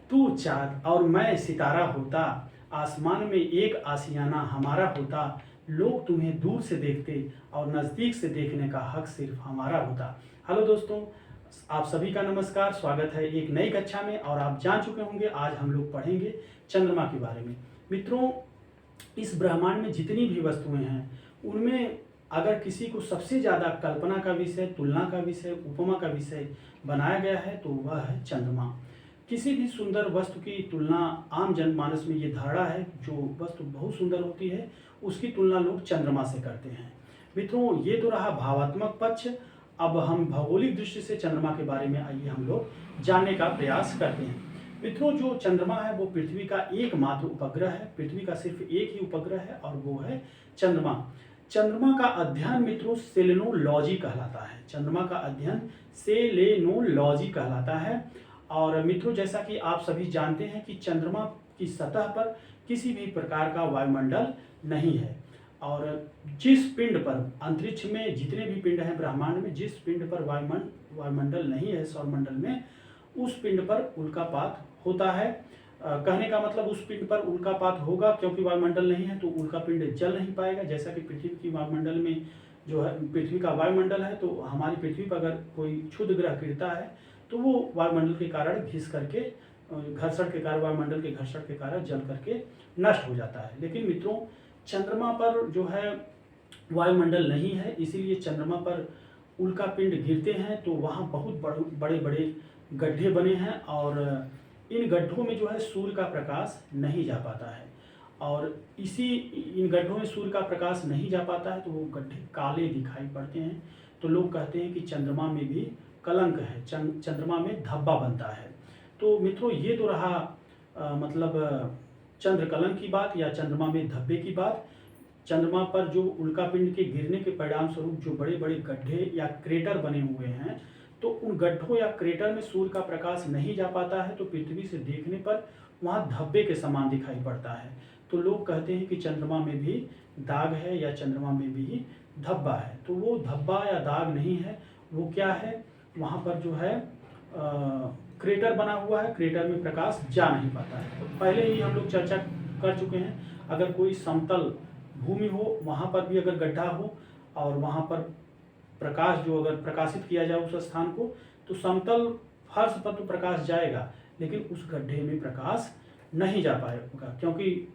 तू चाँद और मैं सितारा होता, आसमान में एक आशियाना हमारा होता, लोग तुम्हें दूर से देखते और नज़दीक से देखने का हक सिर्फ हमारा होता। हेलो दोस्तों, आप सभी का नमस्कार, स्वागत है एक नई कक्षा में। और आप जान चुके होंगे आज हम लोग पढ़ेंगे चंद्रमा के बारे में। मित्रों, इस ब्रह्मांड में जितनी भी वस्तुएं हैं उनमें अगर किसी को सबसे ज़्यादा कल्पना का विषय, तुलना का विषय, उपमा का विषय बनाया गया है तो वह है चंद्रमा। किसी भी सुंदर वस्तु की तुलना, आम जनमानस में ये धारणा है जो वस्तु बहुत सुंदर होती है उसकी तुलना लोग चंद्रमा से करते हैं। मित्रों, ये तो रहा भावात्मक पक्ष। अब हम भौगोलिक दृष्टि से चंद्रमा के बारे में आइए हम लोग जानने का प्रयास करते हैं। मित्रों, जो चंद्रमा है वो पृथ्वी का एकमात्र उपग्रह है। पृथ्वी का सिर्फ एक ही उपग्रह है और वो है चंद्रमा। चंद्रमा का अध्ययन मित्रों सेलेनोलॉजी कहलाता है। चंद्रमा का अध्ययन सेलेनोलॉजी कहलाता है। और मित्रों, जैसा कि आप सभी जानते हैं कि चंद्रमा की सतह पर किसी भी प्रकार का वायुमंडल नहीं है। और जिस पिंड पर, अंतरिक्ष में जितने भी पिंड हैं ब्रह्मांड में, जिस पिंड पर वायुमंडल नहीं है सौरमंडल में, उस पिंड पर उल्कापात होता है। कहने का मतलब उस पिंड पर उल्कापात होगा क्योंकि वायुमंडल नहीं है तो उल्का पिंड जल नहीं पाएगा। जैसा कि पृथ्वी की वायुमंडल में जो है, पृथ्वी का वायुमंडल है, तो हमारी पृथ्वी पर अगर कोई क्षुद्र ग्रह गिरता है तो वो वायुमंडल के कारण घिस करके, घर्षण के कारण, वायुमंडल के घर्षण के कारण जल करके नष्ट हो जाता है। लेकिन मित्रों, चंद्रमा पर जो है वायुमंडल नहीं है, इसीलिए चंद्रमा पर उल्का पिंड गिरते हैं तो वहाँ बहुत बड़े बड़े गड्ढे बने हैं और इन गड्ढों में जो है सूर्य का प्रकाश नहीं जा पाता है। और इन गड्ढों में सूर्य का प्रकाश नहीं जा पाता है तो वो गड्ढे काले दिखाई पड़ते हैं। तो लोग कहते हैं कि चंद्रमा में भी कलंक है, चंद्रमा में धब्बा बनता है। तो मित्रों, ये तो रहा मतलब चंद्र कलंक की बात या चंद्रमा में धब्बे की बात। चंद्रमा पर जो उल्कापिंड के गिरने के परिणाम स्वरूप जो बड़े बड़े गड्ढे या क्रेटर बने हुए हैं, तो उन गड्ढों या क्रेटर में सूर्य का प्रकाश नहीं जा पाता है तो पृथ्वी से देखने पर वहाँ धब्बे के समान दिखाई पड़ता है। तो लोग कहते हैं कि चंद्रमा में भी दाग है या चंद्रमा में भी धब्बा है। तो वो धब्बा या दाग नहीं है, वो क्या है, वहाँ पर जो है क्रेटर बना हुआ है, क्रेटर में प्रकाश जा नहीं पाता है। तो पहले ही हम लोग चर्चा कर चुके हैं, अगर कोई समतल भूमि हो, वहाँ पर भी अगर गड्ढा हो और वहाँ पर प्रकाश जो अगर प्रकाशित किया जाए उस स्थान को, तो समतल फर्श पर तो प्रकाश जाएगा लेकिन उस गड्ढे में प्रकाश नहीं जा पाएगा, क्योंकि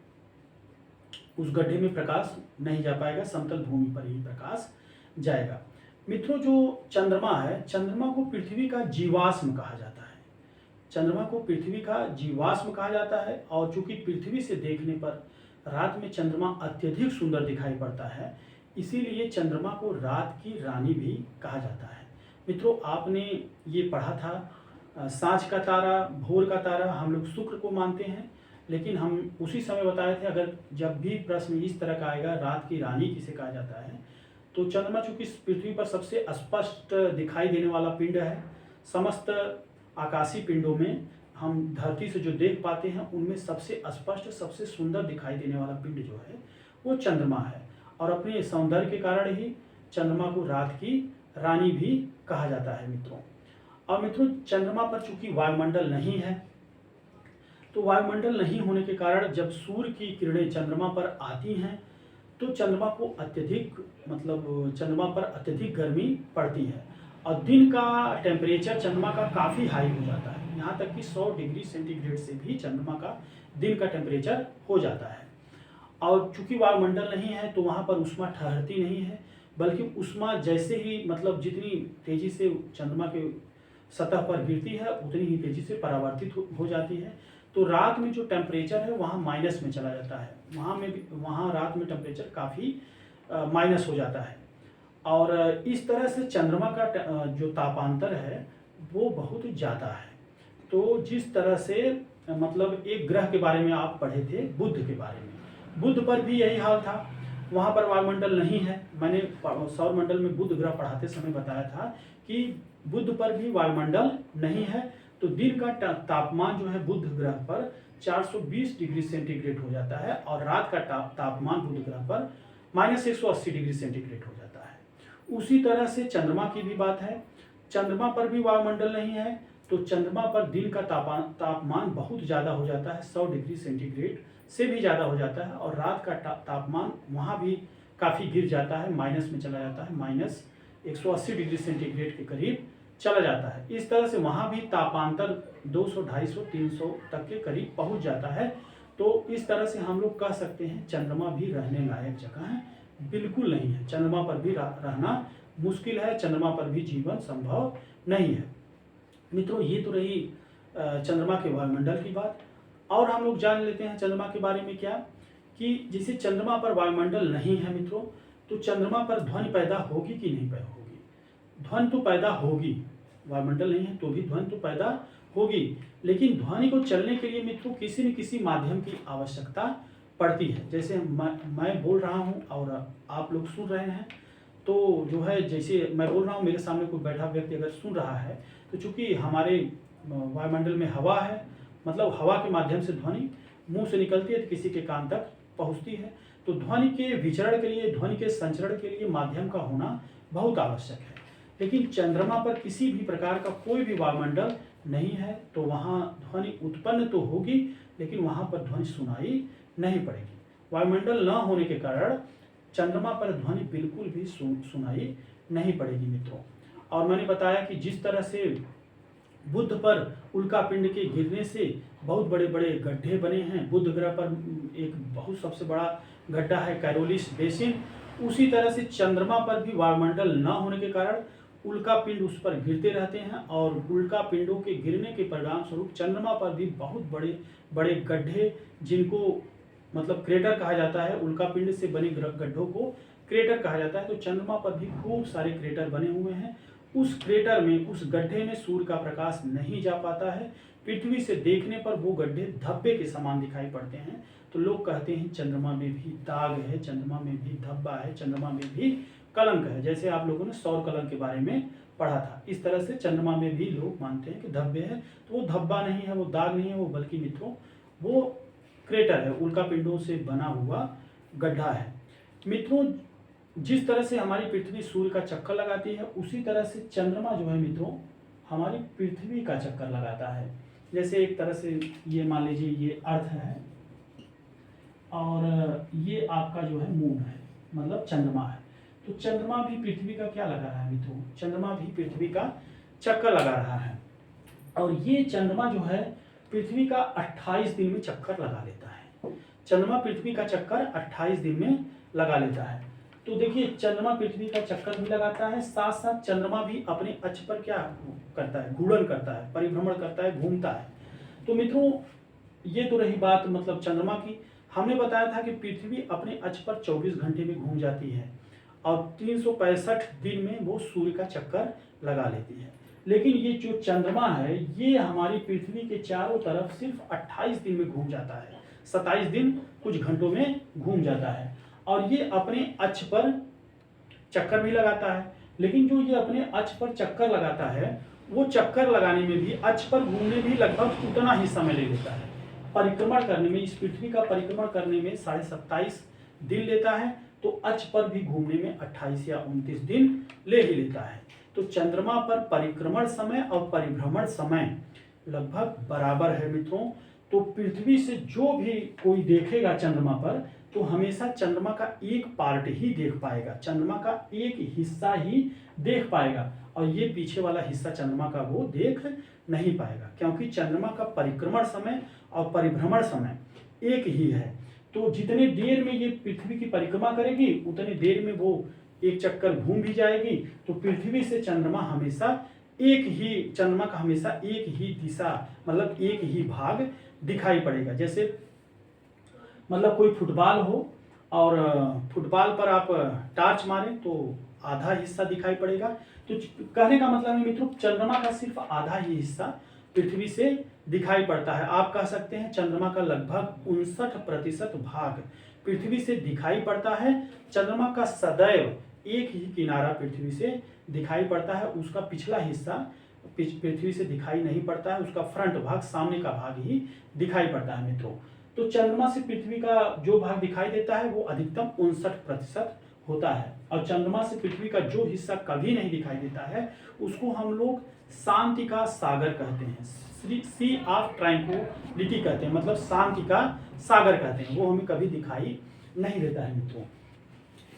उस गड्ढे में प्रकाश नहीं जा पाएगा, समतल भूमि पर ही प्रकाश जाएगा। मित्रों, जो चंद्रमा है, चंद्रमा को पृथ्वी का जीवाश्म कहा जाता है। चंद्रमा को पृथ्वी का जीवाश्म कहा जाता है और चूंकि पृथ्वी से देखने पर रात में चंद्रमा अत्यधिक सुंदर दिखाई पड़ता है, इसीलिए चंद्रमा को रात की रानी भी कहा जाता है। मित्रों, आपने ये पढ़ा था सांझ का तारा, भोर का तारा हम लोग शुक्र को मानते हैं, लेकिन हम उसी समय बताए थे अगर जब भी प्रश्न इस तरह का आएगा रात की रानी किसे कहा जाता है, तो चंद्रमा चूंकि पृथ्वी पर सबसे स्पष्ट दिखाई देने वाला पिंड है, समस्त आकाशीय पिंडों में हम धरती से जो देख पाते हैं उनमें सबसे स्पष्ट, सबसे सुंदर दिखाई देने वाला पिंड जो है वो चंद्रमा है। और अपने सौंदर्य के कारण ही चंद्रमा को रात की रानी भी कहा जाता है मित्रों। और मित्रों, चंद्रमा पर चूंकि वायुमंडल नहीं है, तो वायुमंडल नहीं होने के कारण जब सूर्य की किरणें चंद्रमा पर आती हैं तो चंद्रमा को अत्यधिक, मतलब चंद्रमा पर अत्यधिक गर्मी पड़ती है और दिन का टेम्परेचर चंद्रमा का काफ़ी हाई हो जाता है। यहाँ तक कि 100 डिग्री सेंटीग्रेड से भी चंद्रमा का दिन का टेम्परेचर हो जाता है। और चूंकि वायुमंडल नहीं है तो वहाँ पर ऊष्मा ठहरती नहीं है, बल्कि ऊष्मा जैसे ही, मतलब जितनी तेज़ी से चंद्रमा के सतह पर गिरती है उतनी ही तेज़ी से परावर्तित हो जाती है। तो रात में जो टेम्परेचर है वहाँ माइनस में चला जाता है, वहाँ रात में टेम्परेचर काफ़ी माइनस हो जाता है। और इस तरह से चंद्रमा का जो तापांतर है वो बहुत ज़्यादा है। तो जिस तरह से मतलब एक ग्रह के बारे में आप पढ़े थे, बुध के बारे में, बुध पर भी यही हाल था, वहाँ पर वायुमंडल नहीं है। मैंने सौरमंडल में बुध ग्रह पढ़ाते समय बताया था कि बुध पर भी वायुमंडल नहीं है, तो दिन का तापमान जो है बुध ग्रह पर 420 डिग्री सेंटीग्रेड हो जाता है और रात का तापमान बुध ग्रह पर -180 डिग्री सेंटीग्रेड हो जाता है। उसी तरह से चंद्रमा की भी बात है, चंद्रमा पर भी वायुमंडल नहीं है, तो चंद्रमा पर दिन का तापमान बहुत ज़्यादा हो जाता है, 100 डिग्री सेंटीग्रेड से भी ज़्यादा हो जाता है, और रात का तापमान वहाँ भी काफ़ी गिर जाता है, माइनस में चला जाता है, माइनस 180 डिग्री सेंटीग्रेड के करीब चला जाता है। इस तरह से वहाँ भी तापांतर 200, 250, 300 तक के करीब पहुँच जाता है। तो इस तरह से हम लोग कह सकते हैं चंद्रमा भी रहने लायक जगह है, बिल्कुल नहीं है। चंद्रमा पर भी रहना मुश्किल है, चंद्रमा पर भी जीवन संभव नहीं है। मित्रों, ये तो रही चंद्रमा के वायुमंडल की बात। और हम लोग जान लेते हैं चंद्रमा के बारे में क्या, कि जैसे चंद्रमा पर वायुमंडल नहीं है मित्रों, तो चंद्रमा पर ध्वनि पैदा होगी कि नहीं पैदा होगी? ध्वनि तो पैदा होगी, वायुमंडल नहीं है तो भी ध्वनि तो पैदा होगी, लेकिन ध्वनि को चलने के लिए मित्रों किसी न किसी माध्यम की आवश्यकता पड़ती है। जैसे मैं बोल रहा हूँ और आप लोग सुन रहे हैं, तो जो है जैसे मैं बोल रहा हूँ, मेरे सामने कोई बैठा व्यक्ति अगर सुन रहा है, तो चूंकि हमारे वायुमंडल में हवा है, मतलब हवा के माध्यम से ध्वनि मुंह से निकलती है तो किसी के कान तक पहुंचती है। तो ध्वनि के विचरण के लिए, ध्वनि के संचरण के लिए माध्यम का होना बहुत आवश्यक है। लेकिन चंद्रमा पर किसी भी प्रकार का कोई भी वायुमंडल नहीं है, तो वहाँ ध्वनि उत्पन्न तो होगी, लेकिन वहाँ पर ध्वनि सुनाई नहीं पड़ेगी। वायुमंडल न होने के कारण चंद्रमा पर ध्वनि बिल्कुल भी सुनाई नहीं पड़ेगी मित्रों। और मैंने बताया कि जिस तरह से बुध पर उल्कापिंड के गिरने से बहुत बड़े बड़े गड्ढे बने हैं, बुध ग्रह पर एक बहुत सबसे बड़ा गड्ढा है कैरोलिस बेसिन, उसी तरह से चंद्रमा पर भी वायुमंडल न होने के कारण उल्कापिंड उस पर गिरते रहते हैं, और उल्कापिंडों के गिरने के परिणाम स्वरूप चंद्रमा पर भी बहुत बड़े बड़े गड्ढे, जिनको मतलब क्रेटर कहा जाता है, उल्कापिंड से बने गड्ढों को क्रेटर कहा जाता है। तो चंद्रमा पर भी खूब सारे क्रेटर बने हुए हैं। उस क्रेटर में, उस गड्ढे में सूर्य का प्रकाश नहीं जा पाता है। पृथ्वी से देखने पर वो गड्ढे धब्बे के समान दिखाई पड़ते हैं। तो लोग कहते हैं चंद्रमा में भी दाग है, चंद्रमा में भी धब्बा है, चंद्रमा में भी कलंक है। जैसे आप लोगों ने सौर कलंक के बारे में पढ़ा था, इस तरह से चंद्रमा में भी लोग मानते हैं कि धब्बे है। तो वो धब्बा नहीं है, वो दाग नहीं है, वो बल्कि मित्रों वो क्रेटर है, उल्कापिंडों से बना हुआ गड्ढा है। मित्रों, जिस तरह से हमारी पृथ्वी सूर्य का चक्कर लगाती है, उसी तरह से चंद्रमा जो है मित्रों हमारी पृथ्वी का चक्कर लगाता है। जैसे एक तरह से ये मान लीजिए ये अर्थ है, और ये आपका जो है मून है, मतलब चंद्रमा है। तो चंद्रमा भी पृथ्वी का क्या लगा रहा है मित्रों? चंद्रमा भी पृथ्वी का चक्कर लगा रहा है। और ये चंद्रमा जो है पृथ्वी का 28 दिन में चक्कर लगा लेता है। चंद्रमा पृथ्वी का चक्कर 28 दिन में लगा लेता है। तो देखिए, चंद्रमा पृथ्वी का चक्कर भी लगाता है, साथ साथ चंद्रमा भी अपने अक्ष पर क्या करता है? घूर्णन करता है, परिभ्रमण करता है, घूमता है। तो मित्रों, ये तो रही बात मतलब चंद्रमा की। हमने बताया था कि पृथ्वी अपने अक्ष पर 24 घंटे में घूम जाती है, और 365 दिन में वो सूर्य का चक्कर लगा लेती है। लेकिन ये जो चंद्रमा है, ये हमारी पृथ्वी के चारों तरफ सिर्फ 28 दिन में घूम जाता है, 27 दिन कुछ घंटों में घूम जाता है। और ये अपने अक्ष पर चक्कर भी लगाता है। लेकिन जो ये अपने अक्ष पर चक्कर लगाता है, वो चक्कर लगाने में भी, अक्ष पर घूमने भी लगभग उतना ही समय ले लेता है। परिक्रमण करने में, इस पृथ्वी का परिक्रमण करने में 27.5 दिन लेता है, तो अक्ष पर भी घूमने में 28 या 29 दिन ले ही लेता है। तो चंद्रमा पर परिक्रमण समय और परिभ्रमण समय लगभग बराबर है मित्रों। तो पृथ्वी से जो भी कोई देखेगा चंद्रमा पर, तो हमेशा चंद्रमा का एक पार्ट ही देख पाएगा, चंद्रमा का एक हिस्सा ही देख पाएगा, और ये पीछे वाला हिस्सा चंद्रमा का वो देख नहीं पाएगा, क्योंकि चंद्रमा का परिक्रमण समय और परिभ्रमण समय एक ही है। तो जितने देर में ये पृथ्वी की परिक्रमा करेगी, उतनी देर में वो एक चक्कर घूम भी जाएगी। तो पृथ्वी से चंद्रमा हमेशा एक ही, चंद्रमा का हमेशा एक ही दिशा, मतलब एक ही भाग दिखाई पड़ेगा। जैसे मतलब कोई फुटबॉल हो, और फुटबॉल पर आप टार्च मारें तो आधा हिस्सा दिखाई पड़ेगा। तो कहने का मतलब है मित्रों, चंद्रमा का सिर्फ आधा ही हिस्सा पृथ्वी से दिखाई पड़ता है। आप कह सकते हैं चंद्रमा का लगभग 59% भाग पृथ्वी से दिखाई पड़ता है। चंद्रमा का सदैव एक ही किनारा पृथ्वी से दिखाई पड़ता है, उसका पिछला हिस्सा पृथ्वी से दिखाई नहीं पड़ता है, उसका फ्रंट भाग, सामने का भाग ही दिखाई पड़ता है मित्रों। तो चंद्रमा से पृथ्वी का जो भाग दिखाई देता है वो अधिकतम 59% होता है, और चंद्रमा से पृथ्वी का जो हिस्सा कभी नहीं दिखाई देता है उसको हम लोग शांति का सागर कहते हैं, सी ऑफ ट्रैंक्विलिटी कहते हैं, मतलब शांति का सागर कहते हैं। वो हमें कभी दिखाई नहीं देता है मित्रों।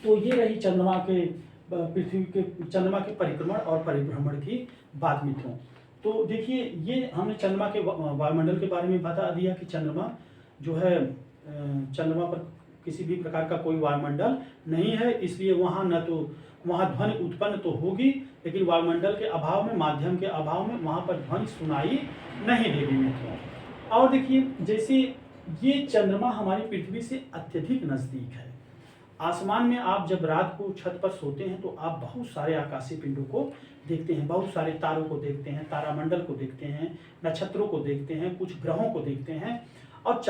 तो ये रही चंद्रमा के पृथ्वी के चंद्रमा के परिक्रमण और परिभ्रमण की बात मित्रों। तो देखिए, ये हमने चंद्रमा के वायुमंडल के बारे में बता दिया कि चंद्रमा जो है, चंद्रमा पर किसी भी प्रकार का कोई वायुमंडल नहीं है, इसलिए वहाँ न तो वहाँ ध्वनि उत्पन्न तो होगी, लेकिन वायुमंडल के अभाव में, माध्यम के अभाव में वहाँ पर ध्वनि सुनाई नहीं देगी मित्रों। और देखिए, जैसे ये चंद्रमा हमारी पृथ्वी से अत्यधिक नज़दीक है। आसमान में आप जब रात को छत पर सोते हैं तो आप बहुत सारे आकाशीय पिंडों को देखते हैं, बहुत सारे तारों को देखते हैं, तारामंडल को देखते हैं, नक्षत्रों को देखते हैं, कुछ ग्रहों को देखते हैं। और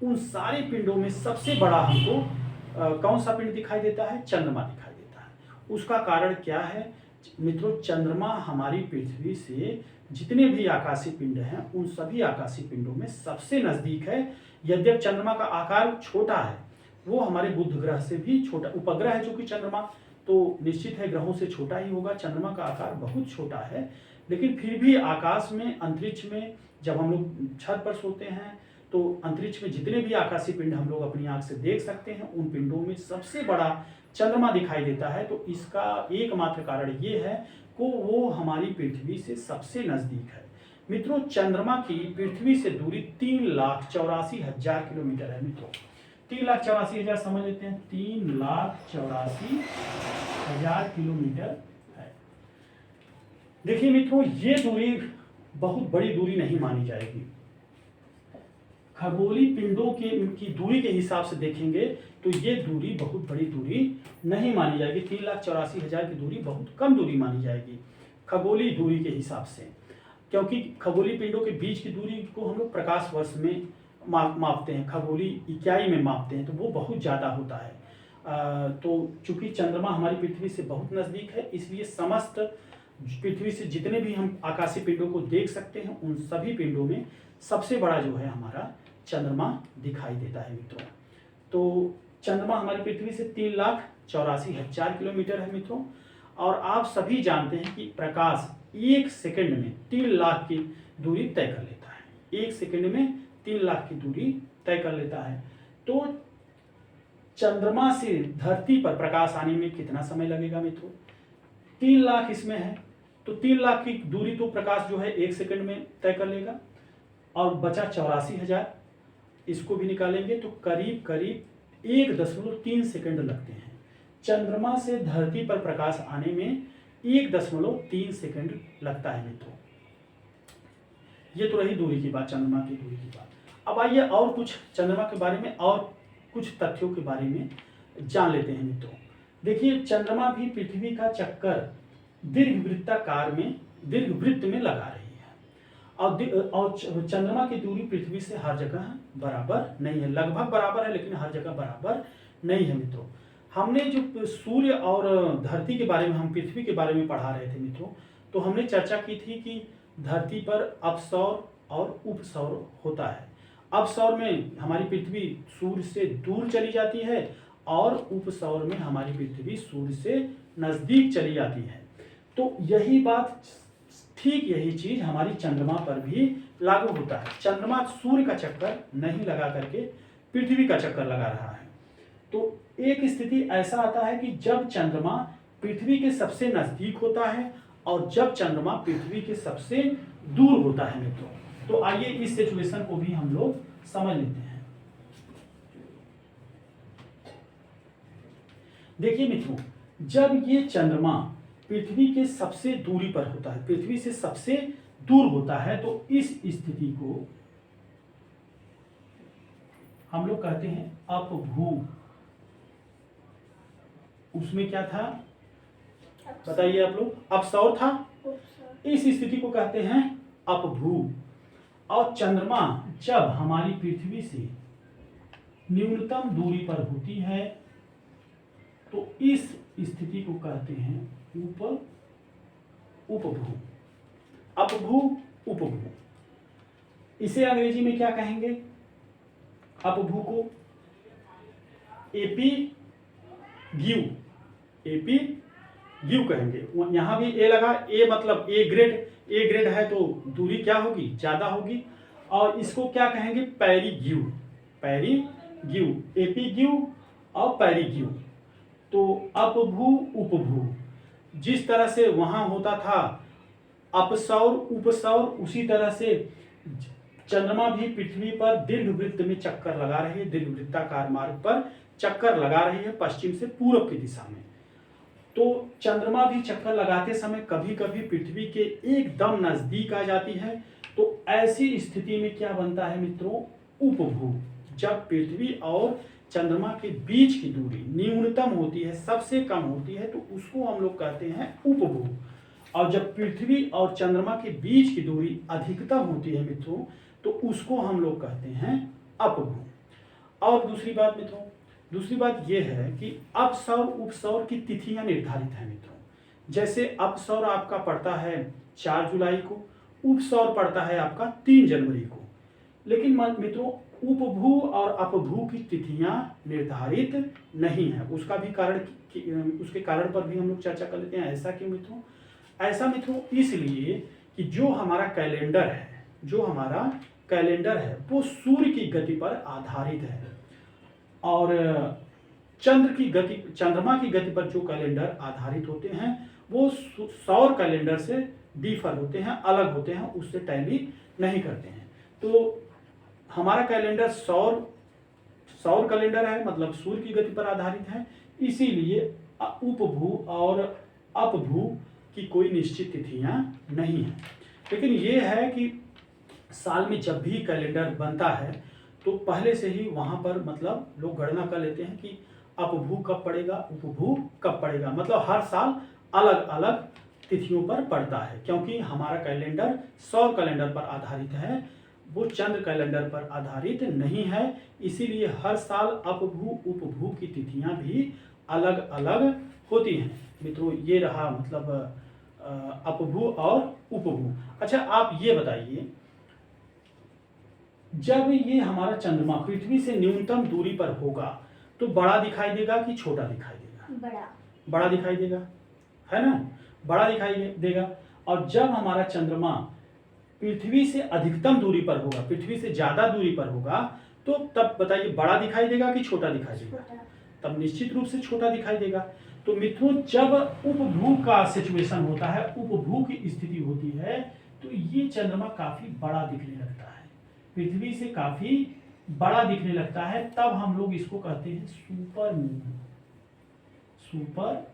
उन सारे पिंडों में सबसे बड़ा हमको कौन सा पिंड दिखाई देता है? चंद्रमा दिखाई देता है। उसका कारण क्या है मित्रों? चंद्रमा हमारी पृथ्वी से जितने भी आकाशीय पिंड हैं उन सभी आकाशीय पिंडों में सबसे नज़दीक है। यद्यपि चंद्रमा का आकार छोटा है, वो हमारे बुध ग्रह से भी छोटा उपग्रह है, जो कि चंद्रमा तो निश्चित है ग्रहों से छोटा ही होगा। चंद्रमा का आकार बहुत छोटा है, लेकिन फिर भी आकाश में, अंतरिक्ष में जब हम लोग छत पर सोते हैं तो अंतरिक्ष में जितने भी आकाशीय पिंड हम लोग अपनी आंख से देख सकते हैं, उन पिंडों में सबसे बड़ा चंद्रमा दिखाई देता है। तो इसका एकमात्र कारण ये है कि वो हमारी पृथ्वी से सबसे नज़दीक है मित्रों। चंद्रमा की पृथ्वी से दूरी 3,84,000 किलोमीटर है मित्रों। 3,84,000 समझ लेते हैं, 3,84,000 किलोमीटर है। देखिए मित्रों, ये दूरी बहुत बड़ी दूरी नहीं मानी जाएगी। खगोलीय पिंडों की दूरी के हिसाब से देखेंगे तो ये दूरी बहुत बड़ी दूरी नहीं मानी जाएगी। 3,84,000 की दूरी बहुत कम दूरी मानी जाएगी खगोलीय दूरी के हिसाब से, क्योंकि खगोलीय पिंडों के बीच की दूरी को हम लोग प्रकाश वर्ष में मापते हैं, खगोलीय इकाई में मापते हैं, तो वो बहुत ज़्यादा होता है। तो चूंकि चंद्रमा हमारी पृथ्वी से बहुत नज़दीक है, इसलिए समस्त पृथ्वी से जितने भी हम आकाशीय पिंडों को देख सकते हैं उन सभी पिंडों में सबसे बड़ा जो है हमारा चंद्रमा दिखाई देता है मित्रों। तो चंद्रमा हमारी पृथ्वी से 3,84,000 किलोमीटर है मित्रों। और आप सभी जानते हैं कि प्रकाश 1 सेकंड में 3 लाख की दूरी तय कर लेता है। 1 सेकंड में 3 लाख की दूरी तय कर लेता है। तो चंद्रमा से धरती पर प्रकाश आने में कितना समय लगेगा मित्रों? 3 लाख इसमें है, तो 3 लाख की दूरी तो प्रकाश जो है 1 सेकंड में तय कर लेगा, और बचा 84,000, इसको भी निकालेंगे तो करीब करीब 1.3 सेकंड लगते हैं। चंद्रमा से धरती पर प्रकाश आने में 1.3 सेकंड लगता है मित्रों। ये तो रही दूरी की बात, चंद्रमा की दूरी की बात। अब आइए और कुछ चंद्रमा के बारे में और कुछ तथ्यों के बारे में जान लेते हैं मित्रों। देखिए, चंद्रमा भी पृथ्वी का चक्कर दीर्घवृत्ताकार में, दीर्घवृत्त में लगा रही है। और चंद्रमा की दूरी पृथ्वी से हर जगह बराबर नहीं है, लगभग बराबर है लेकिन हर जगह बराबर नहीं है मित्रों। हमने जो सूर्य और धरती के बारे में, हम पृथ्वी के बारे में पढ़ा रहे थे मित्रों, तो हमने चर्चा की थी कि धरती पर अपसौर और उपसौर होता है। अपसौर में हमारी पृथ्वी सूर्य से दूर चली जाती है और उपसौर में हमारी पृथ्वी सूर्य से नज़दीक चली जाती है। तो यही बात, ठीक यही चीज हमारी चंद्रमा पर भी लागू होता है। चंद्रमा सूर्य का चक्कर नहीं लगा करके पृथ्वी का चक्कर लगा रहा है। तो एक स्थिति ऐसा आता है कि जब चंद्रमा पृथ्वी के सबसे नजदीक होता है और जब चंद्रमा पृथ्वी के सबसे दूर होता है मित्रों। तो आइए इस सिचुएशन को भी हम लोग समझ लेते हैं। देखिए मित्रों, जब ये चंद्रमा पृथ्वी के सबसे दूरी पर होता है, पृथ्वी से सबसे दूर होता है, तो इस स्थिति को हम लोग कहते हैं अपभू। उसमें क्या था बताइए आप लोग? अपसौर था। इस स्थिति को कहते हैं अपभू। और चंद्रमा जब हमारी पृथ्वी से न्यूनतम दूरी पर होती है तो इस स्थिति को कहते हैं उपभू। अपभू, उपभू। इसे अंग्रेजी में क्या कहेंगे? अपभू को एपीग्यू कहेंगे। यहां भी ए लगा, ए मतलब ए ग्रेड, ए ग्रेड है तो दूरी क्या होगी, ज़्यादा होगी। और इसको क्या कहेंगे, पेरिग्यू, पेरिग्यू, एपिग्यू और पेरिग्यू। तो अपभू उपभू, जिस तरह से वहाँ होता था अपसौर उपसौर, उसी तरह से चंद्रमा भी पृथ्वी पर दीर्घवृत्त में चक्कर लगा रही है, दीर्घवृत्ताकार मार्ग पर चक्कर लगा रही है पश्चिम से पूर्व की दिशा में। तो चंद्रमा भी चक्कर लगाते समय कभी कभी पृथ्वी के एकदम नजदीक आ जाती है। तो ऐसी स्थिति में क्या बनता है मित्रों, उपभू। जब पृथ्वी और चंद्रमा के बीच की दूरी न्यूनतम होती है, सबसे कम होती है, तो उसको हम लोग कहते हैं उपभू। और जब पृथ्वी और चंद्रमा के बीच की दूरी अधिकतम होती है मित्रों, तो उसको हम लोग कहते हैं अपभू। और दूसरी बात मित्रों, दूसरी बात यह है कि अपसौर उपसौर की तिथियां निर्धारित हैं मित्रों। जैसे अपसौर आपका पड़ता है 4 जुलाई को, उपसौर पड़ता है आपका 3 जनवरी को। लेकिन मित्रों उपभू और अपभू की तिथियां निर्धारित नहीं है। उसका भी कारण, उसके कारण पर भी हम लोग चर्चा कर लेते हैं। ऐसा क्यों मित्रों, ऐसा मित्रों इसलिए कि जो हमारा कैलेंडर है, जो हमारा कैलेंडर है वो सूर्य की गति पर आधारित है। और चंद्रमा की गति पर जो कैलेंडर आधारित होते हैं वो सौर कैलेंडर से डिफर होते हैं, अलग होते हैं, उससे टैली नहीं करते हैं। तो हमारा कैलेंडर सौर कैलेंडर है, मतलब सूर्य की गति पर आधारित है, इसीलिए उपभू और अपभू की कोई निश्चित तिथियां नहीं है। लेकिन ये है कि साल में जब भी कैलेंडर बनता है तो पहले से ही वहाँ पर मतलब लोग गणना कर लेते हैं कि अपभू कब पड़ेगा, उपभू कब पड़ेगा। मतलब हर साल अलग अलग तिथियों पर पड़ता है, क्योंकि हमारा कैलेंडर सौर कैलेंडर पर आधारित है, वो चंद्र कैलेंडर पर आधारित नहीं है। इसीलिए हर साल अपभू उपभू की तिथियां भी अलग अलग होती हैं मित्रों। ये रहा मतलब अपभू और उपभू। अच्छा आप ये बताइए, जब ये हमारा चंद्रमा पृथ्वी से न्यूनतम दूरी पर होगा तो बड़ा दिखाई देगा कि छोटा दिखाई देगा? बड़ा दिखाई देगा, है ना, बड़ा दिखाई देगा। और जब हमारा चंद्रमा पृथ्वी से अधिकतम दूरी पर होगा, पृथ्वी से ज्यादा दूरी पर होगा, तो तब बताइए बड़ा दिखाई देगा कि छोटा दिखाई देगा? तब निश्चित रूप से छोटा दिखाई देगा। तो मित्रों जब उपभू का सिचुएशन होता है, उपभू की स्थिति होती है, तो ये चंद्रमा काफी बड़ा दिखने लगता है, पृथ्वी से काफी बड़ा दिखने लगता है। तब हम लोग इसको कहते हैं सुपर मून। सुपर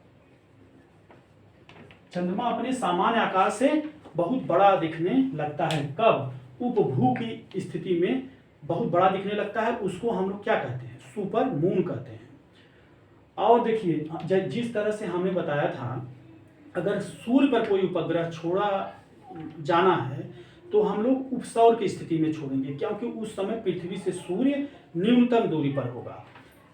चंद्रमा अपने सामान्य आकार से बहुत बड़ा दिखने लगता है। कब? उपभू की स्थिति में बहुत बड़ा दिखने लगता है, उसको हम लोग क्या कहते हैं? सुपर मून कहते हैं। और देखिए जिस तरह से हमने बताया था, अगर सूर्य पर कोई उपग्रह छोड़ा जाना है तो हम लोग उपसौर की स्थिति में छोड़ेंगे, क्योंकि उस समय पृथ्वी से सूर्य न्यूनतम दूरी पर होगा।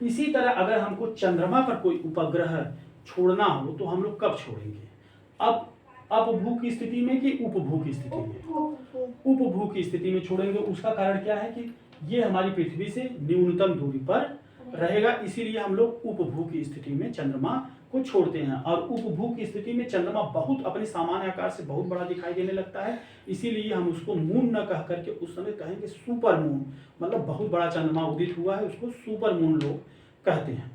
इसी तरह अगर हमको चंद्रमा पर कोई उपग्रह छोड़ना हो तो हम लोग कब छोड़ेंगे? अब अपभू की स्थिति में कि उपभू की स्थिति में? उपभू की स्थिति में छोड़ेंगे। उसका कारण क्या है कि ये हमारी पृथ्वी से न्यूनतम दूरी पर रहेगा, इसीलिए हम लोग उपभू की स्थिति में चंद्रमा को छोड़ते हैं। और उपभू की स्थिति में चंद्रमा बहुत अपने सामान्य आकार से बहुत बड़ा दिखाई देने लगता है, इसीलिए हम उसको मून न कह करके उस समय कहेंगे सुपर मून। मतलब बहुत बड़ा चंद्रमा उदित हुआ है, उसको सुपर मून लोग कहते हैं।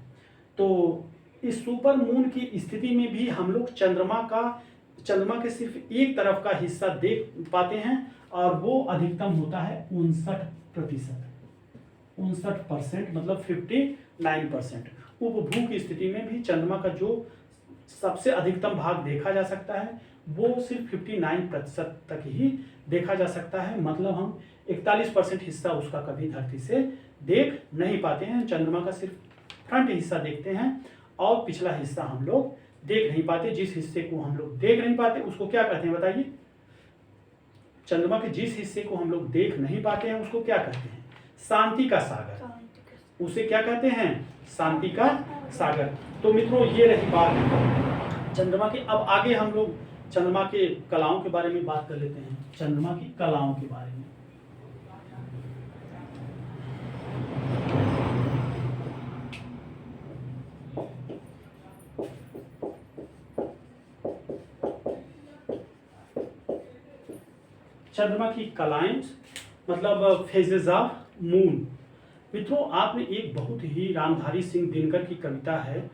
तो इस सुपर मून की स्थिति में भी हम लोग चंद्रमा के सिर्फ एक तरफ का हिस्सा देख पाते हैं, और वो अधिकतम होता है 59%, 59%, मतलब 59%। उपभू की स्थिति में भी चंद्रमा का जो सबसे अधिकतम भाग देखा जा सकता है वो सिर्फ 59% तक ही देखा जा सकता है। मतलब हम 41% हिस्सा उसका कभी धरती से देख नहीं पाते हैं। चंद्रमा का सिर्फ फ्रंट हिस्सा देखते हैं और पिछला हिस्सा हम लोग देख नहीं पाते। जिस हिस्से को हम लोग देख नहीं पाते उसको क्या कहते हैं बताइए? चंद्रमा के जिस हिस्से को हम लोग देख नहीं पाते हैं उसको क्या कहते हैं? शांति का सागर। उसे क्या कहते हैं? शांति का सागर। तो मित्रों ये रही बात चंद्रमा की। अब आगे हम लोग चंद्रमा के कलाओं के बारे में बात कर लेते हैं। चंद्रमा की कलाओं के बारे में चंद्रमा की कलाएं मतलब फेजेस ऑफ मून। मित्रों, आपने एक बहुत ही रामधारी सिंह दिनकर की कविता है,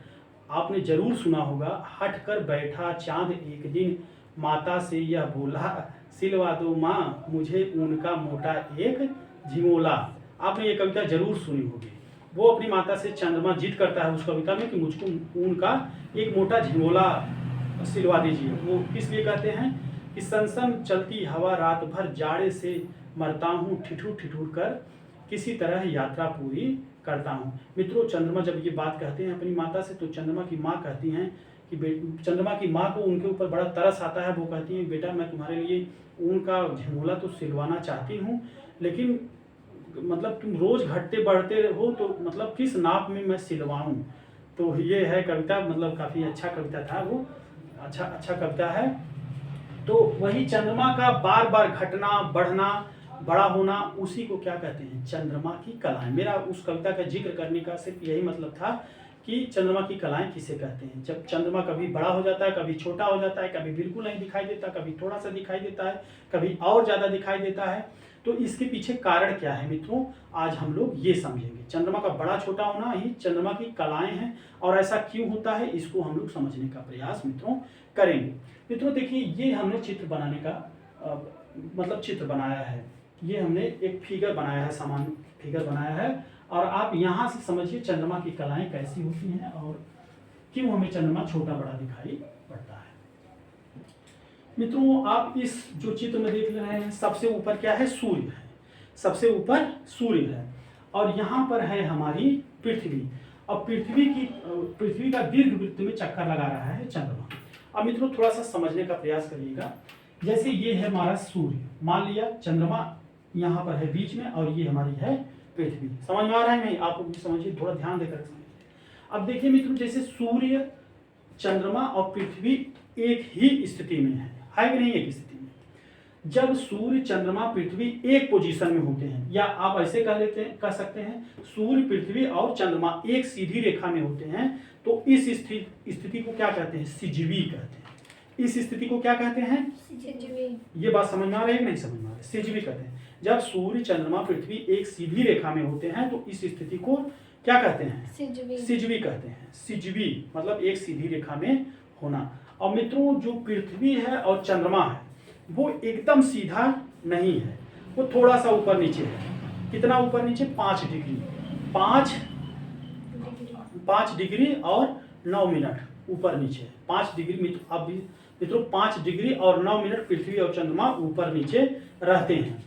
आपने जरूर सुना होगा। हट कर बैठा चांद एक दिन, माता से यह बोला, सिलवा दो माँ मुझे ऊन का मोटा एक झिमोला। आपने ये कविता जरूर सुनी होगी। वो अपनी माता से चंद्रमा जिद करता है उस कविता में कि मुझको ऊन का एक मोटा झिमोला सिलवा दीजिए। वो किस लिए कहते हैं कि सनसन चलती हवा रात भर जाड़े से मरता हूँ, ठिठुर ठिठुर कर किसी तरह यात्रा पूरी करता हूँ। मित्रों, चंद्रमा जब ये बात कहते हैं अपनी माता से, तो चंद्रमा की माँ कहती हैं कि चंद्रमा की माँ को उनके ऊपर बड़ा तरस आता है। वो कहती हैं, बेटा मैं तुम्हारे लिए ऊन का झिमोला तो सिलवाना चाहती हूँ, लेकिन मतलब तुम रोज घटते बढ़ते हो, तो मतलब किस नाप में मैं सिलवाऊँ। तो ये है कविता, मतलब काफ़ी अच्छा कविता था वो, अच्छा कविता है। तो वही चंद्रमा का बार बार घटना बढ़ना बड़ा होना, उसी को क्या कहते हैं, चंद्रमा की कलाएं। मेरा उस कविता का जिक्र करने का सिर्फ यही मतलब था कि चंद्रमा की कलाएं किसे कहते हैं। जब चंद्रमा कभी बड़ा हो जाता है, कभी छोटा हो जाता है, कभी बिल्कुल नहीं दिखाई देता, कभी थोड़ा सा दिखाई देता है, कभी और ज़्यादा दिखाई देता है, तो इसके पीछे कारण क्या है मित्रों, आज हम लोग ये समझेंगे। चंद्रमा का बड़ा छोटा होना ही चंद्रमा की कलाएं हैं, और ऐसा क्यों होता है इसको हम लोग समझने का प्रयास मित्रों करेंगे। मित्रों देखिए, ये हमने चित्र बनाने का मतलब चित्र बनाया है, ये हमने एक फिगर बनाया है, सामान्य फिगर बनाया है, और आप यहाँ से समझिए चंद्रमा की कलाएं कैसी होती हैं और क्यों हमें चंद्रमा छोटा बड़ा दिखाई पड़ता है। मित्रों, आप इस जो चित्र में देख रहे हैं, सबसे ऊपर क्या है, सूर्य है, सबसे ऊपर सूर्य है, और यहाँ पर है हमारी पृथ्वी, और पृथ्वी का दीर्घ वृत्त में चक्कर लगा रहा है चंद्रमा। अब मित्रों थोड़ा सा समझने का प्रयास करिएगा। जैसे ये है हमारा सूर्य, मान लिया चंद्रमा यहाँ पर है बीच में, और ये हमारी है पृथ्वी। समझ में आ रहा है नहीं? आप भी समझिए, थोड़ा ध्यान देकर समझिए। अब देखिए मित्रों, जैसे सूर्य, चंद्रमा और पृथ्वी एक ही स्थिति में है कि नहीं, एक स्थिति में। जब सूर्य, चंद्रमा, पृथ्वी एक पोजीशन में होते हैं, या आप ऐसे कह सकते हैं सूर्य, पृथ्वी और चंद्रमा एक सीधी रेखा में होते हैं, तो इस स्थिति को क्या कहते हैं, सिजवी कहते हैं। इस स्थिति को क्या कहते हैं, सिजवी। ये बात समझ में आ रही है नहीं समझ में आ रही, सिजवी कहते हैं। जब सूर्य, चंद्रमा, पृथ्वी एक सीधी रेखा में होते हैं, तो इस स्थिति को क्या कहते हैं, सिजवी कहते हैं। सिजवी मतलब एक सीधी रेखा में होना। और मित्रों, जो पृथ्वी है और चंद्रमा है वो एकदम सीधा नहीं है, वो थोड़ा सा ऊपर नीचे है। कितना ऊपर नीचे, 5 डिग्री, 5 डिग्री और 9 मिनट ऊपर नीचे, 5 डिग्री। अब मित्रों 5 डिग्री और 9 मिनट पृथ्वी और चंद्रमा ऊपर नीचे रहते हैं।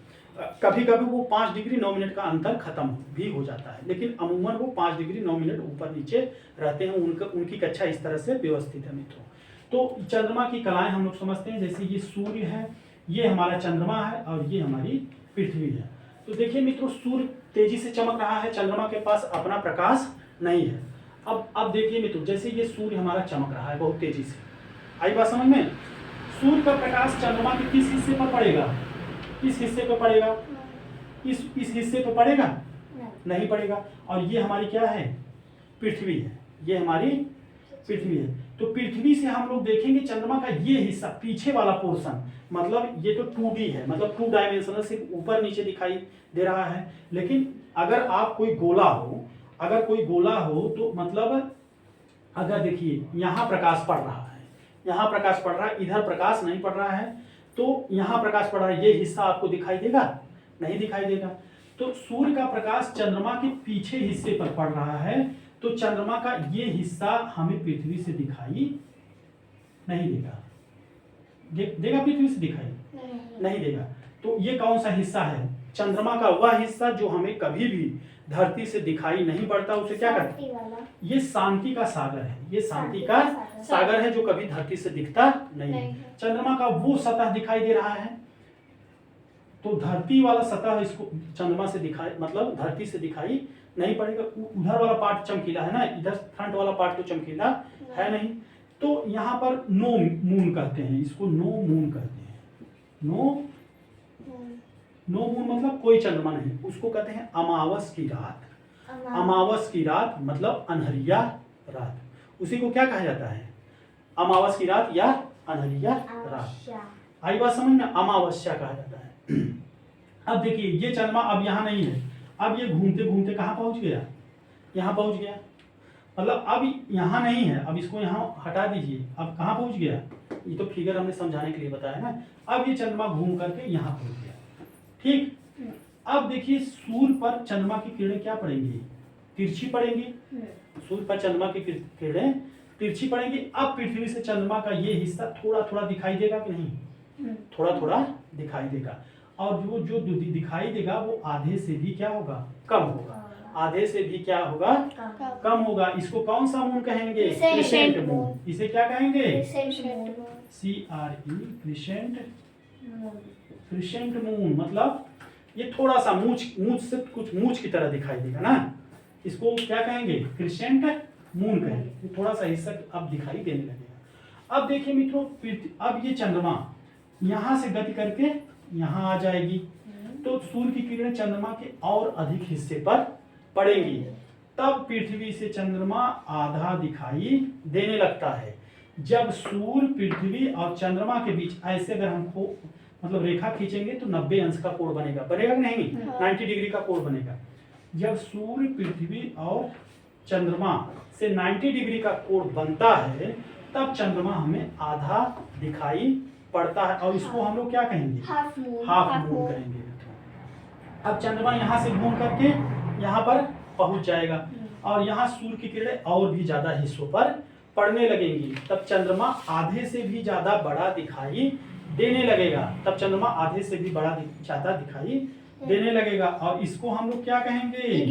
कभी कभी वो 5 डिग्री 9 मिनट का अंतर खत्म भी हो जाता है, लेकिन अमूमन वो 5 डिग्री 9 मिनट ऊपर नीचे रहते हैं। उनकी कक्षा इस तरह से व्यवस्थित है मित्रों। तो चंद्रमा की कलाएं हम लोग समझते हैं, जैसे ये सूर्य है, ये हमारा चंद्रमा है, और ये हमारी पृथ्वी है। तो देखिए मित्रों, सूर्य तेजी से चमक रहा है, चंद्रमा के पास अपना प्रकाश नहीं है। अब देखिए मित्रों, जैसे ये सूर्य हमारा चमक रहा है बहुत तेजी से, आई बात समझ में। सूर्य का प्रकाश चंद्रमा के किस हिस्से पर पड़ेगा, किस हिस्से पर पड़ेगा, इस हिस्से पर पड़ेगा, नहीं पड़ेगा। और ये हमारी क्या है, पृथ्वी है, ये हमारी पृथ्वी है। तो पृथ्वी से हम लोग देखेंगे चंद्रमा का ये हिस्सा, पीछे वाला पोर्शन, मतलब ये तो 2D है, मतलब 2 डायमेंशनल, सिर्फ ऊपर नीचे दिखाई दे रहा है। लेकिन अगर आप कोई गोला हो, तो मतलब अगर देखिए यहाँ प्रकाश पड़ रहा है, यहाँ प्रकाश पड़ रहा है, इधर प्रकाश नहीं पड़ रहा है, तो यहाँ प्रकाश पड़ रहा है, ये हिस्सा आपको दिखाई देगा, नहीं दिखाई देगा। तो सूर्य का प्रकाश चंद्रमा के पीछे हिस्से पर पड़ रहा है, तो चंद्रमा का ये हिस्सा हमें पृथ्वी से दिखाई नहीं देगा। देगा पृथ्वी से दिखाई नहीं देगा। तो ये कौन सा हिस्सा है, चंद्रमा का वह हिस्सा जो हमें कभी भी धरती से दिखाई नहीं पड़ता, उसे क्या कहते हैं, ये शांति का सागर है, ये शांति का सागर है जो कभी धरती से दिखता नहीं है। चंद्रमा का वो सतह दिखाई दे रहा है, तो धरती वाला सतह इसको चंद्रमा से दिखाई, मतलब धरती से दिखाई नहीं पड़ेगा। उधर वाला पार्ट चमकीला है ना, इधर फ्रंट वाला पार्ट तो चमकीला है नहीं। तो यहाँ पर नो मून कहते हैं, इसको नो मून कहते हैं। नो मून मतलब कोई चंद्रमा नहीं, उसको कहते हैं अमावस की रात। अमावस की रात मतलब अनहरिया रात, उसी को क्या कहा जाता है, अमावस की रात या अनहरिया रात। आई बात समझ में, अमावस्या कहा जाता है। अब देखिए ये चंद्रमा अब यहाँ नहीं है, अब ये घूमते घूमते कहाँ पहुँच गया, यहाँ पहुँच गया। मतलब अब यहाँ नहीं है, अब इसको यहाँ हटा दीजिए, अब कहाँ पहुँच गया, ये तो फिगर हमने समझाने के लिए बताया ना। अब ये चंद्रमा घूम करके यहाँ पहुँच गया, ठीक। अब देखिए सूर्य पर चंद्रमा की किरणें क्या पड़ेंगी, तिरछी पड़ेंगी। सूर्य पर चंद्रमा की किरणें तिरछी पड़ेंगी। अब पृथ्वी से चंद्रमा का ये हिस्सा थोड़ा थोड़ा दिखाई देगा कि नहीं, थोड़ा थोड़ा दिखाई देगा। और जो दिखाई देगा वो आधे से भी क्या होगा, कम होगा। आधे से भी क्या होगा, कम होगा। इसको कौन सा मून कहेंगे, क्रिसेंट मून। इसे क्या कहेंगे, CRE, क्रिसेंट मून। मतलब ये थोड़ा सा मूंछ से कुछ मूंछ की तरह दिखाई देगा ना, इसको क्या कहेंगे, क्रिसेंट मून कहेंगे। थोड़ा सा हिस्सा अब दिखाई देने लगेगा। अब देखिए मित्रों, अब ये चंद्रमा यहाँ से गति करके यहाँ आ जाएगी, तो सूर्य की किरणें चंद्रमा के और अधिक हिस्से पर पड़ेंगी। तब पृथ्वी से चंद्रमा आधा दिखाई देने लगता है। जब सूर्य, पृथ्वी और चंद्रमा के बीच ऐसे अगर हमको मतलब रेखा खींचेंगे तो 90 अंश का कोण बनेगा, बनेगा कि नहीं, 90 डिग्री का कोण बनेगा। जब सूर्य, पृथ्वी और चंद्रमा से 90 डिग्री का कोण बनता है तब चंद्रमा हमें आधा दिखाई पड़ता है, और इसको हम लोग क्या कहेंगे, हाफ मून कहेंगे। अब चंद्रमा यहाँ से घूम करके यहाँ पर पहुंच जाएगा और यहाँ सूर्य की किरणें और भी ज्यादा हिस्सों पर पड़ने लगेंगी। तब चंद्रमा आधे से भी ज्यादा बड़ा दिखाई देने लगेगा। तब चंद्रमा आधे से भी बड़ा ज्यादा दिखाई देने लगेगा, और इसको हम लोग क्या कहेंगे,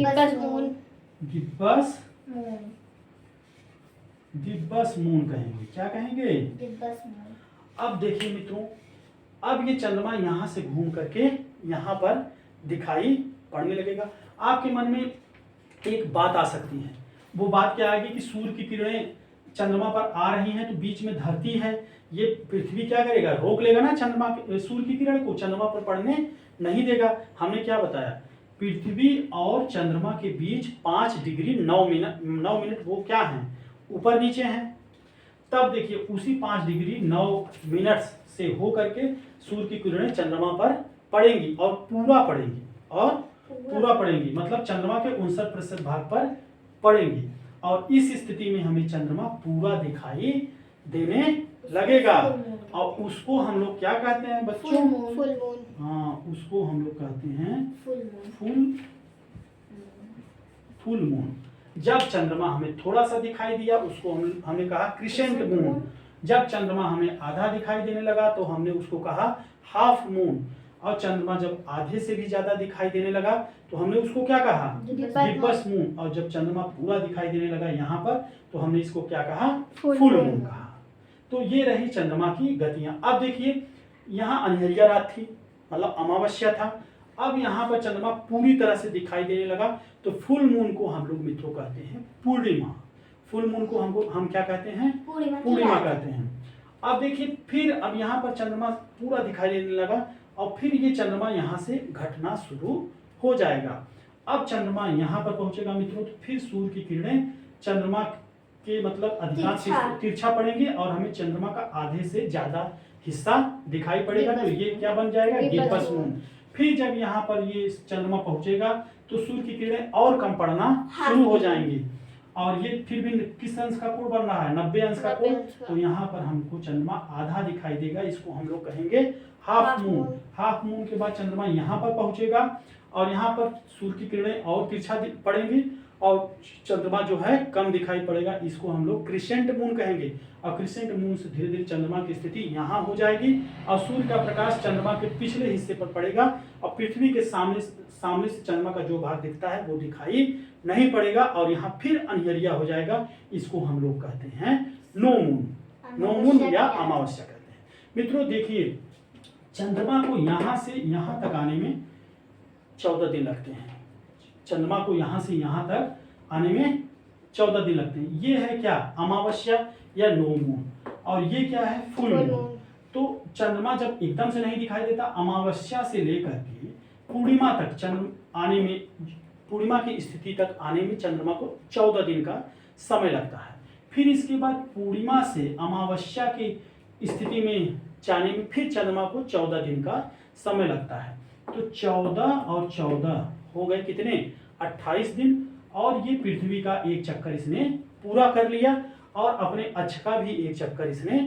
गिब्बस मून कहेंगे। क्या कहेंगे, गिब्बस मून। अब देखिए मित्रों, अब ये चंद्रमा यहाँ से घूम करके यहाँ पर दिखाई पड़ने लगेगा। आपके मन में एक बात आ सकती है, वो बात क्या आएगी कि सूर्य की किरणें चंद्रमा पर आ रही हैं तो बीच में धरती है, ये पृथ्वी क्या करेगा, रोक लेगा ना चंद्रमा सूर्य की किरण को, चंद्रमा पर पड़ने नहीं देगा। हमने क्या बताया, पृथ्वी और चंद्रमा के बीच 5 डिग्री 9 मिनट वो क्या है, ऊपर नीचे हैं। तब देखिए उसी 5 डिग्री 9 मिनट से हो करके सूर्य की किरणें चंद्रमा पर पड़ेंगी और पूरा पड़ेंगी, मतलब चंद्रमा के 59% भाग पर पड़ेंगी, और इस स्थिति में हमें चंद्रमा पूरा दिखाई देने लगेगा। और उसको हम लोग क्या कहते हैं बच्चों, फुल मून। हाँ, उसको हम लोग कहते हैं फुल मून। जब चंद्रमा हमें थोड़ा सा दिखाई दिया उसको हमने कहा क्रिसेंट मून। जब चंद्रमा हमें आधा दिखाई देने लगा तो हमने उसको कहा हाफ मून, और चंद्रमा जब आधे से भी ज्यादा दिखाई देने लगा तो हमने उसको क्या कहा, गिब्बस मून। और जब चंद्रमा पूरा दिखाई देने लगा यहाँ पर तो हमने इसको क्या कहा, फुल मून कहा। तो ये रही चंद्रमा की गतियां। अब देखिए यहाँ अंधेरिया रात थी, मतलब अमावस्या था। अब यहाँ पर चंद्रमा पूरी तरह से दिखाई देने लगा तो फुल मून को हम लोग मित्रों कहते हैं पूर्णिमा। फुल मून को हम क्या कहते हैं, पूर्णिमा कहते हैं। अब देखिए फिर अब यहाँ पर चंद्रमा पूरा दिखाई देने लगा और फिर ये चंद्रमा यहाँ से घटना शुरू हो जाएगा। अब चंद्रमा यहाँ पर पहुंचेगा मित्रों तो फिर सूर्य की किरणें चंद्रमा के मतलब अधिकांश तिरछा पड़ेंगे और हमें चंद्रमा का आधे से ज्यादा हिस्सा दिखाई पड़ेगा, तो ये क्या बन जाएगा, गिब्बस मून। फिर जब यहाँ पर ये चंद्रमा पहुंचेगा तो सूर्य की किरणें और कम पड़ना शुरू हो जाएंगी, और ये फिर भी किस अंश का कोण बन रहा है, 90 अंश का कोण। तो यहाँ पर हमको चंद्रमा आधा दिखाई देगा, इसको हम लोग कहेंगे हाफ मून। हाफ मून के बाद चंद्रमा यहाँ पर पहुंचेगा और यहाँ पर सूर्य की किरणें और तिरछा पड़ेंगी और चंद्रमा जो है कम दिखाई पड़ेगा, इसको हम लोग क्रिसेंट मून कहेंगे। और क्रिसेंट मून से धीरे धीरे चंद्रमा की स्थिति यहाँ हो जाएगी और सूर्य का प्रकाश चंद्रमा के पिछले हिस्से पर पड़ेगा और पृथ्वी के सामने से चंद्रमा का जो भाग दिखता है वो दिखाई नहीं पड़ेगा और यहाँ फिर अंधेरिया हो जाएगा। इसको हम लोग कहते हैं नो मून या अमावस्या कहते हैं। मित्रों देखिए चंद्रमा को यहाँ से यहाँ तक आने में 14 दिन लगते हैं। चंद्रमा को यहाँ से यहाँ तक आने में 14 दिन लगते हैं। ये है क्या, अमावस्या या नो मून, और ये क्या है, फुल मून। तो चंद्रमा जब एकदम से नहीं दिखाई देता, अमावस्या से लेकर के पूर्णिमा तक आने में, पूर्णिमा की स्थिति तक आने में चंद्रमा को 14 दिन का समय लगता है। फिर इसके बाद पूर्णिमा से अमावस्या की स्थिति में जाने में फिर चंद्रमा को 14 दिन का समय लगता है। तो 14 और 14 हो गए कितने, 28 दिन। और ये पृथ्वी का एक चक्कर इसने पूरा कर लिया और अपने अक्ष का भी एक चक्कर इसने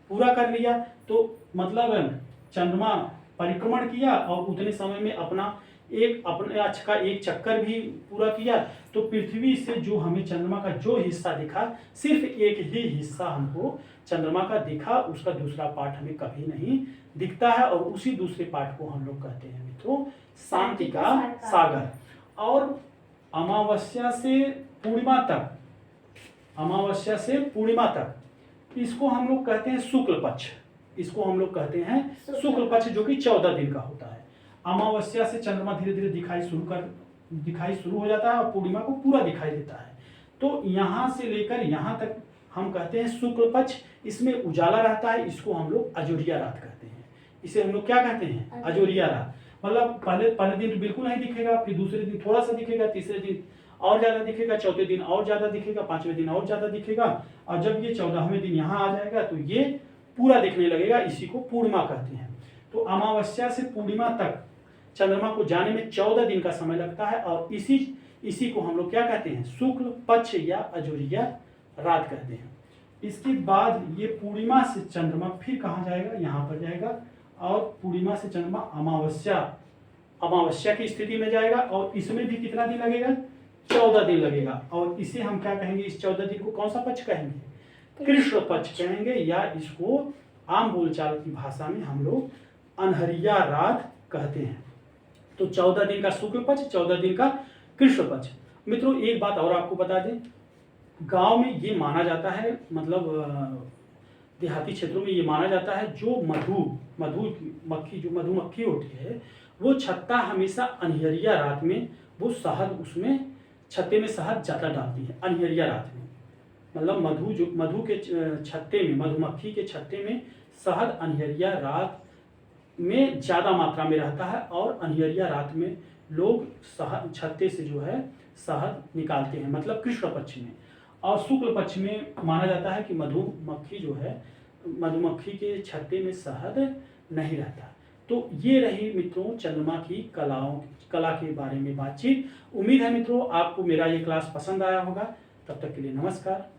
पूरा कर लिया। तो मतलब चंद्रमा परिक्रमण किया और उतने समय में अपने अक्ष का एक चक्कर भी पूरा किया। तो पृथ्वी से जो हमें चंद्रमा का जो हिस्सा दिखा, सिर्फ एक ही हिस्सा हमको चंद्रमा का दिखा, उसका दूसरा पार्ट हमें कभी नहीं दिखता है। और उसी दूसरे पार्ट को हम लोग कहते हैं मित्रों शांति का सागर। और अमावस्या से पूर्णिमा तक, अमावस्या से पूर्णिमा तक इसको हम लोग कहते हैं शुक्ल पक्ष। इसको हम लोग कहते हैं शुक्ल पक्ष, जो कि 14 दिन का होता है। अमावस्या से चंद्रमा धीरे धीरे दिखाई शुरू हो जाता है और पूर्णिमा को पूरा दिखाई देता है। तो यहाँ से लेकर यहाँ तक हम कहते हैं शुक्ल पक्ष। इसमें उजाला रहता है, इसको हम लोग अजोरिया रात कहते हैं। इसे हम लोग क्या कहते हैं, अजोरिया रात। मतलब पहले दिन बिल्कुल नहीं दिखेगा, फिर दूसरे दिन थोड़ा सा दिखेगा, तीसरे दिन और ज्यादा दिखेगा, चौथे दिन और ज्यादा दिखेगा, पांचवें दिन और ज्यादा दिखेगा, और जब ये 14वें दिन यहाँ आ जाएगा तो ये पूरा दिखने लगेगा। इसी को पूर्णिमा कहते हैं। तो अमावस्या से पूर्णिमा तक चंद्रमा को जाने में 14 दिन का समय लगता है। और इसी को हम लोग क्या कहते हैं, शुक्ल पक्ष या अजोरिया रात कहते हैं। इसके बाद ये पूर्णिमा से चंद्रमा फिर कहाँ जाएगा, यहाँ पर जाएगा। और पूर्णिमा से चंद्रमा अमावस्या की स्थिति में जाएगा। और इसमें भी कितना दिन लगेगा, 14 दिन लगेगा। और इसे हम क्या कहेंगे, इस 14 दिन को कौन सा पक्ष कहेंगे, कृष्ण पक्ष कहेंगे, या इसको आम बोलचाल की भाषा में हम लोग अनहरिया रात कहते हैं। तो 14 दिन का शुक्ल पक्ष, 14 दिन का कृष्ण पक्ष। मित्रों एक बात और आपको बता दें, गांव में ये माना जाता है, मतलब देहाती क्षेत्रों में ये माना जाता है, जो मधुमक्खी होती है वो छत्ता हमेशा अनहरिया रात में वो शहद उसमें छत्ते में शहद ज़्यादा डालती है अनहरिया रात में। मतलब मधुमक्खी के छत्ते में शहद अनहरिया रात में ज़्यादा मात्रा में रहता है। और अनहरिया रात में लोग शहद छत्ते से जो है शहद निकालते हैं, मतलब कृष्ण पक्ष में। और शुक्ल पक्ष में माना जाता है कि मधुमक्खी के छत्ते में शहद नहीं रहता। तो ये रही मित्रों चंद्रमा की कला के बारे में बातचीत। उम्मीद है मित्रों आपको मेरा ये क्लास पसंद आया होगा। तब तक के लिए नमस्कार।